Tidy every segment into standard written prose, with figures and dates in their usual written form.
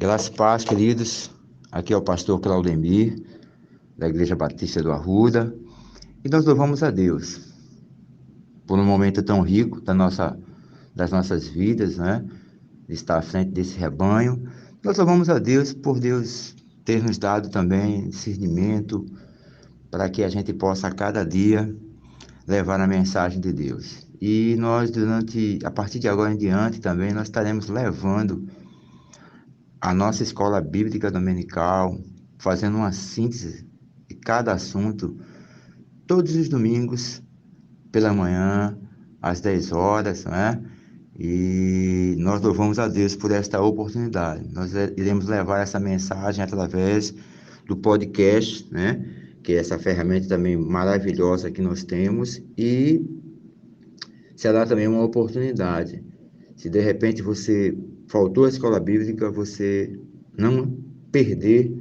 Pelas paz, queridos, aqui é o pastor Claudemir, da Igreja Batista do Arruda, e nós louvamos a Deus por um momento tão rico das nossas vidas, né? De estar à frente desse rebanho. Nós louvamos a Deus por Deus ter nos dado também discernimento para que a gente possa a cada dia levar a mensagem de Deus. E nós, a partir de agora em diante também, nós estaremos levando a nossa escola bíblica dominical, fazendo uma síntese de cada assunto, todos os domingos, pela manhã, às 10 horas, né? E nós louvamos a Deus por esta oportunidade. Nós iremos levar essa mensagem através do podcast, né? Que é essa ferramenta também maravilhosa que nós temos, e será também uma oportunidade. Se de repente você faltou à escola bíblica, você não perder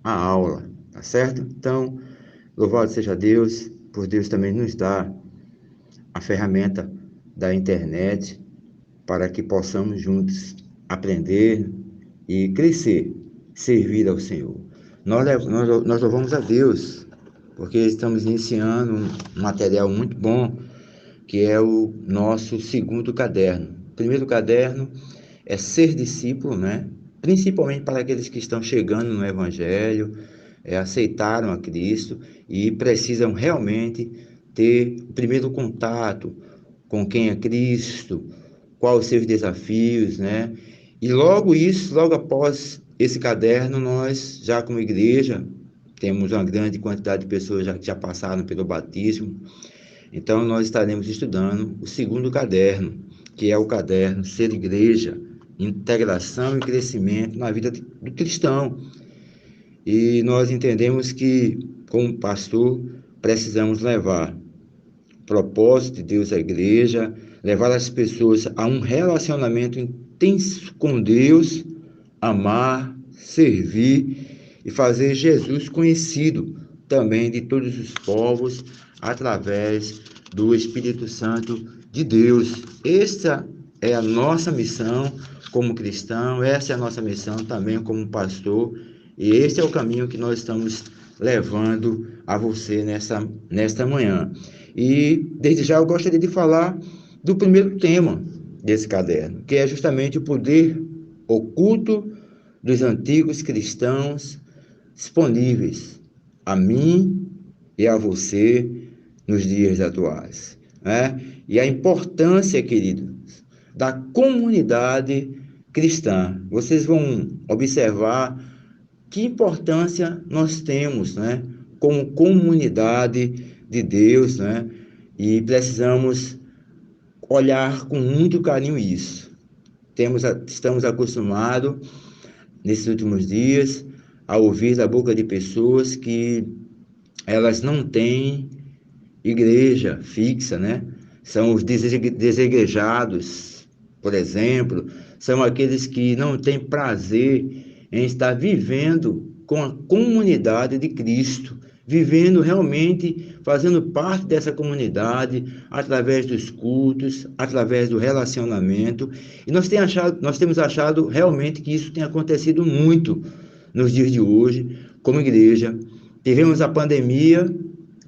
a aula, tá certo? Então, louvado seja Deus, por Deus também nos dar a ferramenta da internet para que possamos juntos aprender e crescer, servir ao Senhor. Nós louvamos a Deus, porque estamos iniciando um material muito bom, que é o nosso segundo caderno. O primeiro caderno é ser discípulo, né? Principalmente para aqueles que estão chegando no Evangelho, aceitaram a Cristo e precisam realmente ter o primeiro contato com quem é Cristo, quais os seus desafios, né? E logo após esse caderno, nós, já como igreja, temos uma grande quantidade de pessoas que já passaram pelo batismo. Então, nós estaremos estudando o segundo caderno, que é o caderno Ser Igreja, Integração e Crescimento na Vida do Cristão. E nós entendemos que, como pastor, precisamos levar o propósito de Deus à igreja, levar as pessoas a um relacionamento intenso com Deus, amar, servir e fazer Jesus conhecido também de todos os povos, através do Espírito Santo de Deus. Esta é a nossa missão como cristão, essa é a nossa missão também como pastor, e esse é o caminho que nós estamos levando a você nesta manhã. E desde já eu gostaria de falar do primeiro tema desse caderno, que é justamente o poder oculto dos antigos cristãos disponíveis a mim e a você nos dias atuais, né? E a importância, queridos, da comunidade cristã. Vocês vão observar que importância nós temos, né? Como comunidade de Deus, né? E precisamos olhar com muito carinho isso. Estamos acostumados, nesses últimos dias, a ouvir da boca de pessoas que elas não têm igreja fixa, né? São os desigrejados, por exemplo, são aqueles que não têm prazer em estar vivendo com a comunidade de Cristo, vivendo realmente, fazendo parte dessa comunidade, através dos cultos, através do relacionamento. E nós temos achado realmente que isso tem acontecido muito nos dias de hoje, como igreja. Tivemos a pandemia,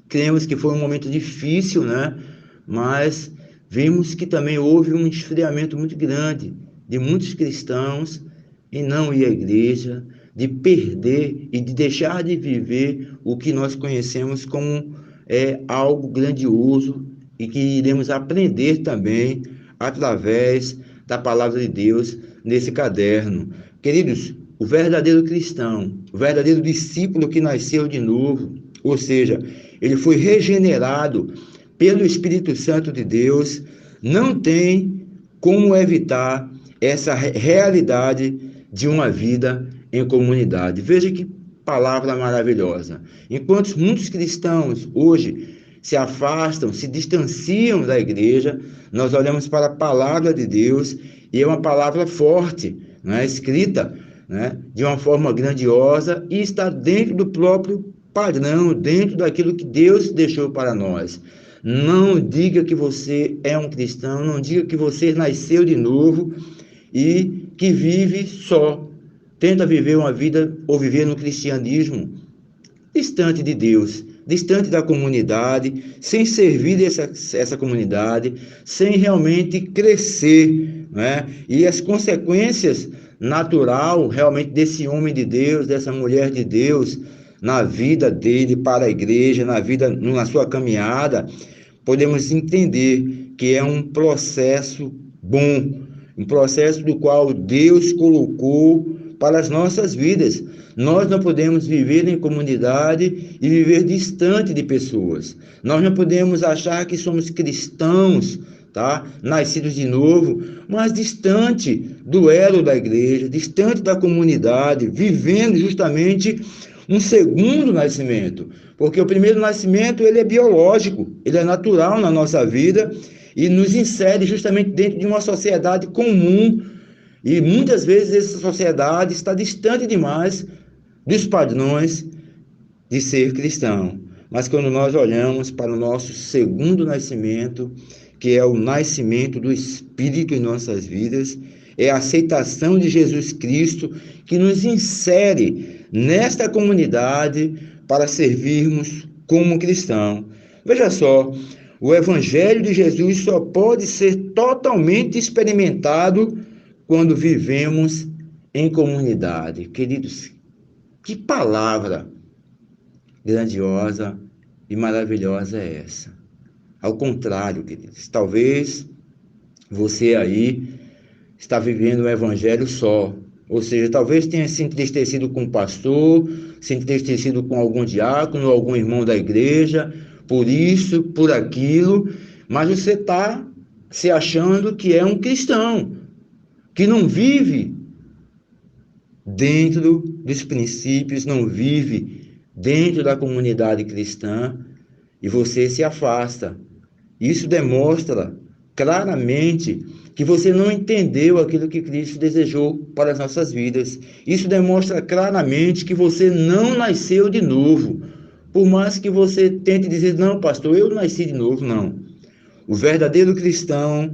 cremos que foi um momento difícil, né? Mas vimos que também houve um esfriamento muito grande de muitos cristãos em não ir à igreja, de perder e de deixar de viver o que nós conhecemos como algo grandioso e que iremos aprender também através da palavra de Deus nesse caderno. Queridos, o verdadeiro cristão, o verdadeiro discípulo que nasceu de novo, ou seja, ele foi regenerado pelo Espírito Santo de Deus, não tem como evitar essa realidade de uma vida em comunidade. Veja que palavra maravilhosa. Enquanto muitos cristãos hoje se afastam, se distanciam da igreja, nós olhamos para a palavra de Deus e é uma palavra forte, né? Escrita, né? De uma forma grandiosa e está dentro do próprio padrão, dentro daquilo que Deus deixou para nós. Não diga que você é um cristão, não diga que você nasceu de novo e que vive só tenta viver uma vida ou viver no cristianismo distante de Deus, distante da comunidade, sem servir essa comunidade, sem realmente crescer, né? E as consequências natural realmente desse homem de Deus, dessa mulher de Deus, na vida dele para a igreja, na sua caminhada, podemos entender que é um processo bom, um processo do qual Deus colocou para as nossas vidas. Nós não podemos viver em comunidade e viver distante de pessoas. Nós não podemos achar que somos cristãos, tá? Nascidos de novo, mas distante do elo da igreja, distante da comunidade, vivendo justamente um segundo nascimento. Porque o primeiro nascimento, ele é biológico, ele é natural na nossa vida e nos insere justamente dentro de uma sociedade comum. E muitas vezes essa sociedade está distante demais dos padrões de ser cristão. Mas quando nós olhamos para o nosso segundo nascimento, que é o nascimento do Espírito em nossas vidas, é a aceitação de Jesus Cristo que nos insere nesta comunidade para servirmos como cristão. Veja só, o Evangelho de Jesus só pode ser totalmente experimentado quando vivemos em comunidade. Queridos, que palavra grandiosa e maravilhosa é essa? Ao contrário, queridos, talvez você aí está vivendo o evangelho só, ou seja, talvez tenha se entristecido com o pastor, se entristecido com algum diácono, algum irmão da igreja, por isso, por aquilo, mas você está se achando que é um cristão, que não vive dentro dos princípios, não vive dentro da comunidade cristã, e você se afasta. Isso demonstra claramente que você não entendeu aquilo que Cristo desejou para as nossas vidas. Isso demonstra claramente que você não nasceu de novo. Por mais que você tente dizer, não, pastor, eu nasci de novo, não. O verdadeiro cristão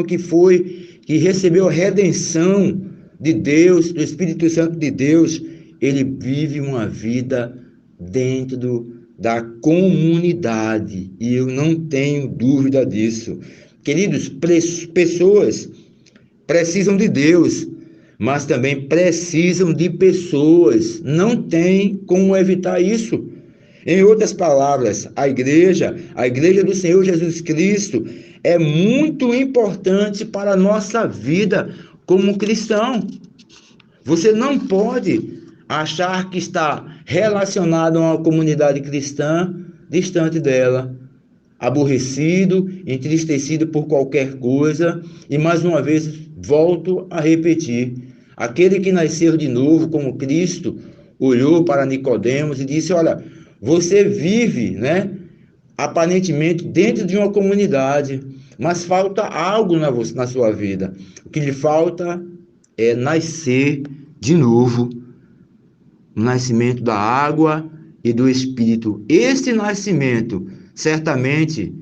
que recebeu a redenção de Deus, do Espírito Santo de Deus, ele vive uma vida dentro da comunidade, e eu não tenho dúvida disso. Queridos, pessoas precisam de Deus, mas também precisam de pessoas. Não tem como evitar isso. Em outras palavras, a igreja do Senhor Jesus Cristo é muito importante para a nossa vida como cristão. Você não pode achar que está relacionado a uma comunidade cristã distante dela, aborrecido, entristecido por qualquer coisa, e mais uma vez volto a repetir, aquele que nasceu de novo como Cristo olhou para Nicodemos e disse, olha, você vive, né, aparentemente dentro de uma comunidade, mas falta algo na sua vida. O que lhe falta é nascer de novo, o nascimento da água e do Espírito. Este nascimento, certamente,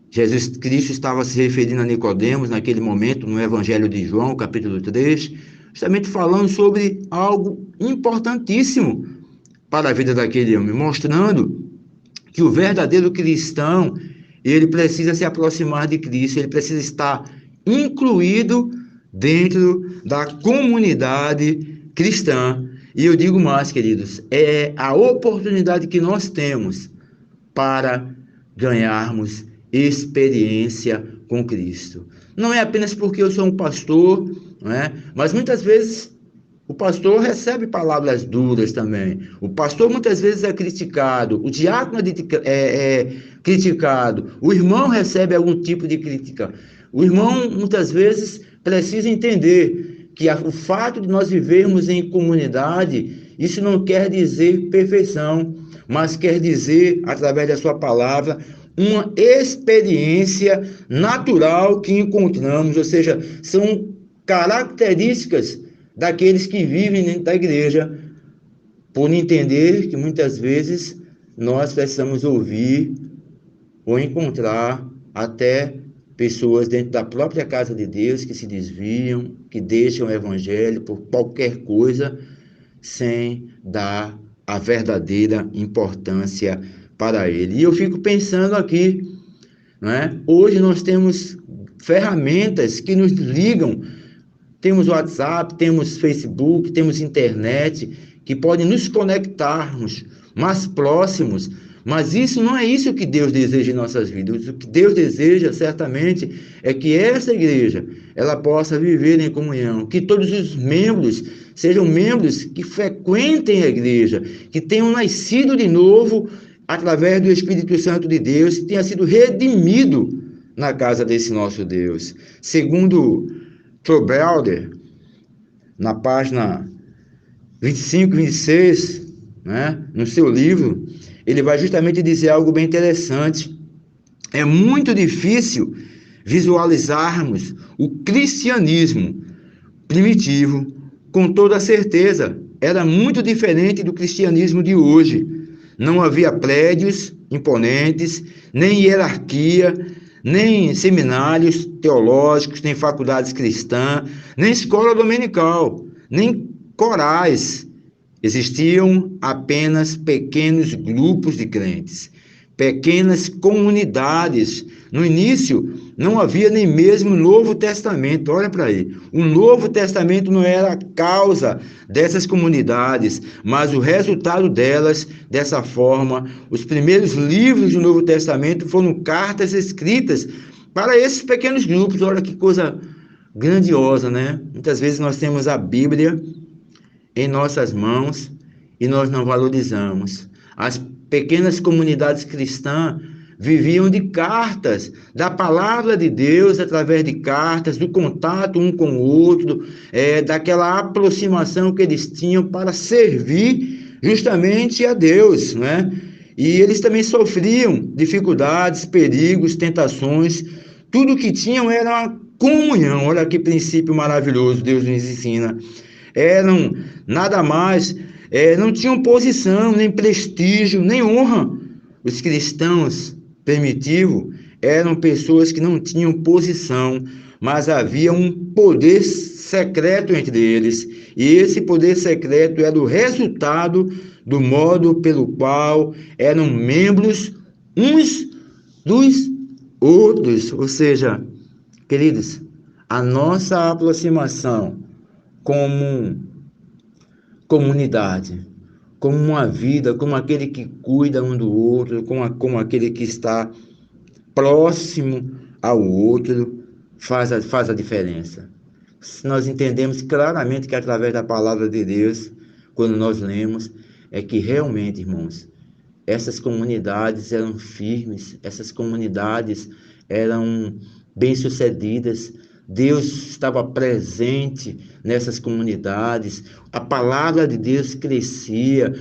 Jesus Cristo estava se referindo a Nicodemos naquele momento, no Evangelho de João, capítulo 3, justamente falando sobre algo importantíssimo para a vida daquele homem, mostrando que o verdadeiro cristão, ele precisa se aproximar de Cristo, ele precisa estar incluído dentro da comunidade cristã. E eu digo mais, queridos, é a oportunidade que nós temos para ganharmos experiência com Cristo. Não é apenas porque eu sou um pastor, não é? Mas muitas vezes o pastor recebe palavras duras também. O pastor muitas vezes é criticado, o diácono é criticado, o irmão recebe algum tipo de crítica. O irmão muitas vezes precisa entender que o fato de nós vivermos em comunidade, isso não quer dizer perfeição, mas quer dizer, através da sua palavra, uma experiência natural que encontramos, ou seja, são características daqueles que vivem dentro da igreja, por entender que muitas vezes nós precisamos ouvir ou encontrar até pessoas dentro da própria casa de Deus que se desviam, que deixam o evangelho por qualquer coisa, sem dar a verdadeira importância para ele. E eu fico pensando aqui, não é? Hoje nós temos ferramentas que nos ligam, temos WhatsApp, temos Facebook, temos internet, que podem nos conectarmos mais próximos, mas isso não é isso que Deus deseja em nossas vidas. O que Deus deseja, certamente, é que essa igreja, ela possa viver em comunhão, que todos os membros sejam membros que frequentem a igreja, que tenham nascido de novo através do Espírito Santo de Deus, que tenha sido redimido na casa desse nosso Deus. Segundo Trobelder, na página 25, 26, né, no seu livro, ele vai justamente dizer algo bem interessante. É muito difícil visualizarmos o cristianismo primitivo com toda certeza. Era muito diferente do cristianismo de hoje. Não havia prédios imponentes, nem hierarquia, nem seminários teológicos, nem faculdades cristãs, nem escola dominical, nem corais. Existiam apenas pequenos grupos de crentes, pequenas comunidades. No início, não havia nem mesmo o Novo Testamento. Olha para aí. O Novo Testamento não era a causa dessas comunidades, mas o resultado delas. Dessa forma, os primeiros livros do Novo Testamento foram cartas escritas para esses pequenos grupos. Olha que coisa grandiosa, né? Muitas vezes nós temos a Bíblia em nossas mãos e nós não valorizamos. As pequenas comunidades cristãs viviam de cartas, da palavra de Deus através de cartas, do contato um com o outro, daquela aproximação que eles tinham para servir justamente a Deus, né? E eles também sofriam dificuldades, perigos, tentações. Tudo que tinham era uma comunhão. Olha que princípio maravilhoso Deus nos ensina. Eram nada mais, não tinham posição, nem prestígio, nem honra. Os cristãos primitivos eram pessoas que não tinham posição, mas havia um poder secreto entre eles, e esse poder secreto era o resultado do modo pelo qual eram membros uns dos outros. Ou seja, queridos, a nossa aproximação como comunidade, como uma vida, como aquele que cuida um do outro, como aquele que está próximo ao outro, faz a diferença. Nós entendemos claramente que através da palavra de Deus, quando nós lemos, é que realmente, irmãos, essas comunidades eram firmes, essas comunidades eram bem-sucedidas, Deus estava presente nessas comunidades, a palavra de Deus crescia,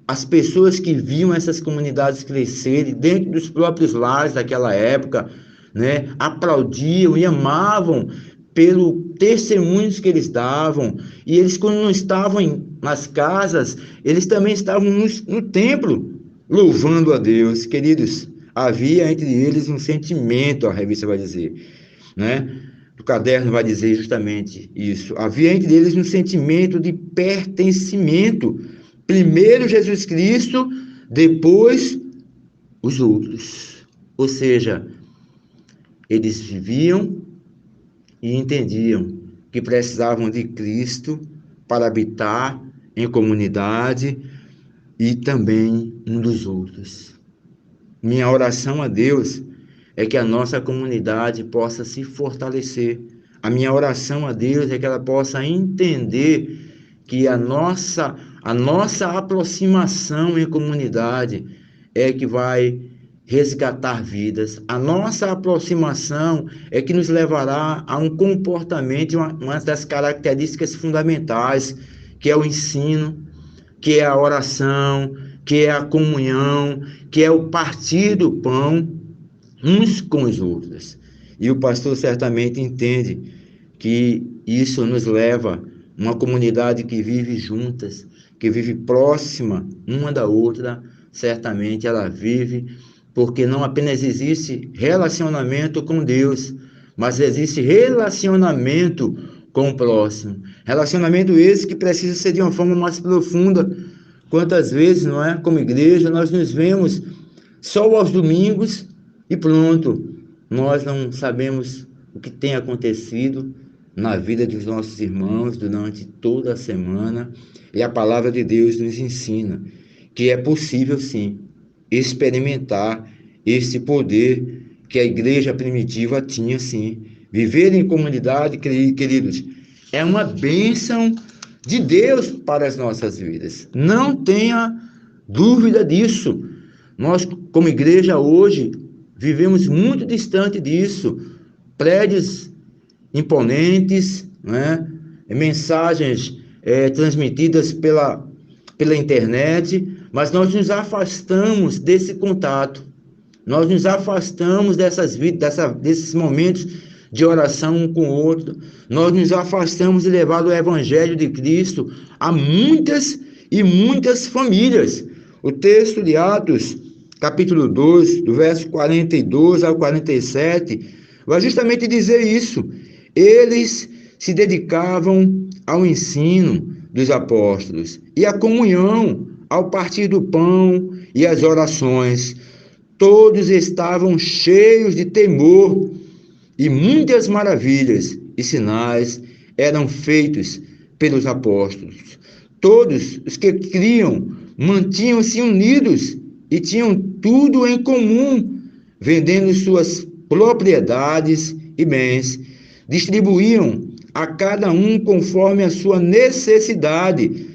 as pessoas que viam essas comunidades crescerem dentro dos próprios lares daquela época, né, aplaudiam e amavam pelo testemunhos que eles davam. E eles, quando não estavam nas casas, eles também estavam no templo, louvando a Deus. Queridos, havia entre eles um sentimento, a revista vai dizer, né? O caderno vai dizer justamente isso. Havia entre eles um sentimento de pertencimento. Primeiro Jesus Cristo, depois os outros. Ou seja, eles viviam e entendiam que precisavam de Cristo para habitar em comunidade e também um dos outros. Minha oração a Deus é que a nossa comunidade possa se fortalecer. A minha oração a Deus é que ela possa entender que a nossa aproximação em comunidade é que vai resgatar vidas. A nossa aproximação é que nos levará a um comportamento, uma das características fundamentais, que é o ensino, que é a oração, que é a comunhão, que é o partir do pão uns com os outros. E o pastor certamente entende que isso nos leva a uma comunidade que vive juntas, que vive próxima uma da outra. Certamente ela vive porque não apenas existe relacionamento com Deus, mas existe relacionamento com o próximo. Relacionamento esse que precisa ser de uma forma mais profunda. Quantas vezes, não é? Como igreja, nós nos vemos só aos domingos e pronto. Nós não sabemos o que tem acontecido na vida dos nossos irmãos durante toda a semana. E a palavra de Deus nos ensina que é possível, sim, experimentar esse poder que a igreja primitiva tinha, sim. Viver em comunidade, queridos, é uma bênção de Deus para as nossas vidas. Não tenha dúvida disso. Nós, como igreja, hoje, vivemos muito distante disso. Prédios imponentes, né? Mensagens transmitidas pela internet, mas nós nos afastamos desse contato. Nós nos afastamos desses momentos de oração um com o outro. Nós nos afastamos de levar o Evangelho de Cristo a muitas e muitas famílias. O texto de Atos, capítulo 2, do verso 42 ao 47, vai justamente dizer isso. Eles se dedicavam ao ensino dos apóstolos e à comunhão, ao partir do pão e às orações. Todos estavam cheios de temor e muitas maravilhas e sinais eram feitos pelos apóstolos. Todos os que criam mantinham-se unidos e tinham tudo em comum, vendendo suas propriedades e bens, distribuíam a cada um conforme a sua necessidade.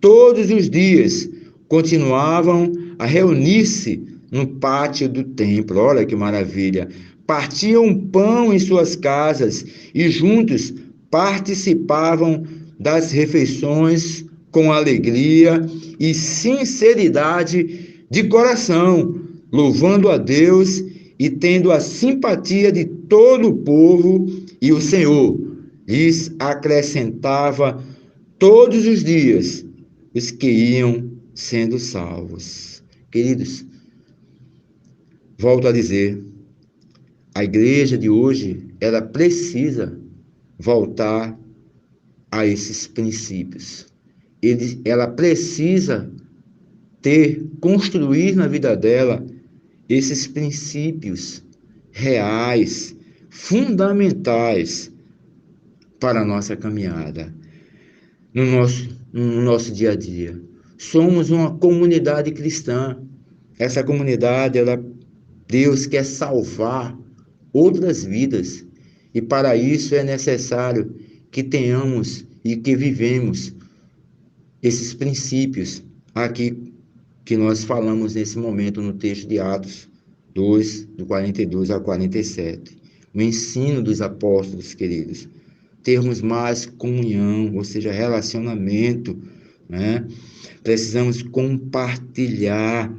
Todos os dias continuavam a reunir-se no pátio do templo. Olha que maravilha! Partiam pão em suas casas e juntos participavam das refeições com alegria e sinceridade de coração, louvando a Deus e tendo a simpatia de todo o povo, e o Senhor lhes acrescentava todos os dias os que iam sendo salvos. Queridos, volto a dizer, a igreja de hoje, ela precisa voltar a esses princípios. Ela precisa construir na vida dela esses princípios reais, fundamentais para a nossa caminhada, no nosso dia a dia. Somos uma comunidade cristã. Essa comunidade, Deus quer salvar outras vidas, e para isso é necessário que tenhamos e que vivemos esses princípios aqui que nós falamos nesse momento no texto de Atos 2, do 42 ao 47. O ensino dos apóstolos, queridos. Termos mais comunhão, ou seja, relacionamento, né? Precisamos compartilhar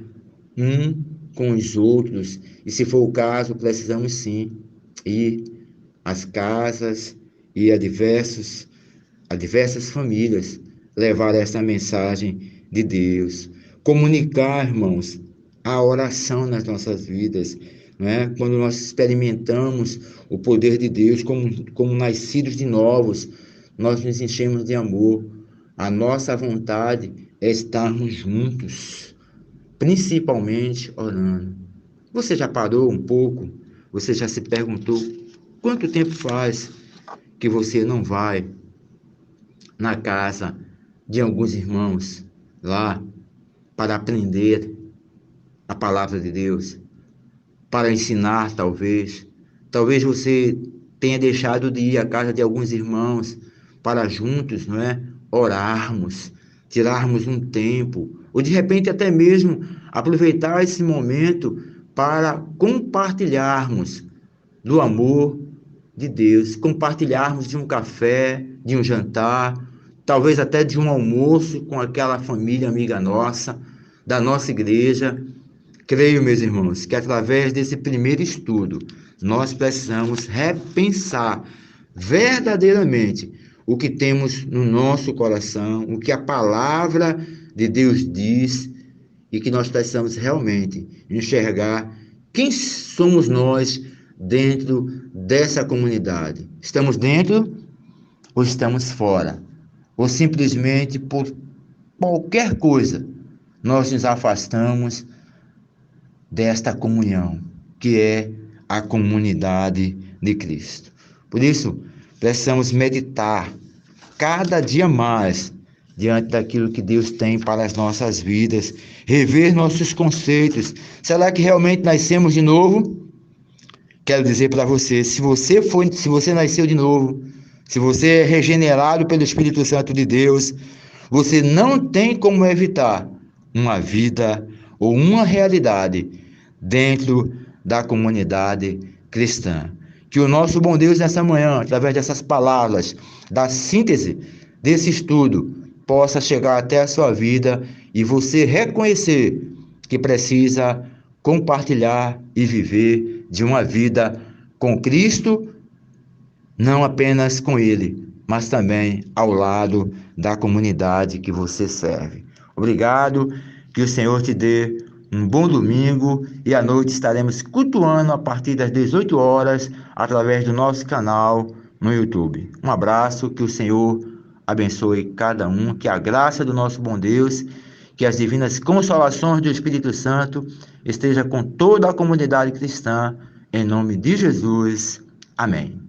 com os outros, e se for o caso, precisamos sim ir às casas e a diversas famílias, levar essa mensagem de Deus, comunicar, irmãos, a oração nas nossas vidas, né? Quando nós experimentamos o poder de Deus como nascidos de novos, nós nos enchemos de amor. A nossa vontade é estarmos juntos, principalmente orando. Você já parou um pouco? Você já se perguntou quanto tempo faz que você não vai na casa de alguns irmãos lá para aprender a palavra de Deus, para ensinar, talvez? Talvez você tenha deixado de ir à casa de alguns irmãos para juntos, não é? Orarmos, tirarmos um tempo, ou de repente até mesmo aproveitar esse momento para compartilharmos do amor de Deus, compartilharmos de um café, de um jantar, talvez até de um almoço com aquela família amiga nossa, da nossa igreja. Creio, meus irmãos, que através desse primeiro estudo, nós precisamos repensar verdadeiramente o que temos no nosso coração, o que a palavra de Deus diz, e que nós precisamos realmente enxergar quem somos nós dentro dessa comunidade? Estamos dentro ou estamos fora? Ou simplesmente por qualquer coisa nós nos afastamos desta comunhão, que é a comunidade de Cristo. Por isso, precisamos meditar cada dia mais diante daquilo que Deus tem para as nossas vidas, rever nossos conceitos. Será que realmente nascemos de novo? Quero dizer para você, se você nasceu de novo, se você é regenerado pelo Espírito Santo de Deus, você não tem como evitar uma vida ou uma realidade dentro da comunidade cristã. Que o nosso bom Deus nessa manhã, através dessas palavras, da síntese desse estudo, possa chegar até a sua vida e você reconhecer que precisa compartilhar e viver de uma vida com Cristo, não apenas com Ele, mas também ao lado da comunidade que você serve. Obrigado, que o Senhor te dê um bom domingo e à noite estaremos cultuando a partir das 18 horas através do nosso canal no YouTube. Um abraço, que o Senhor abençoe cada um, que a graça do nosso bom Deus, que as divinas consolações do Espírito Santo esteja com toda a comunidade cristã, em nome de Jesus. Amém.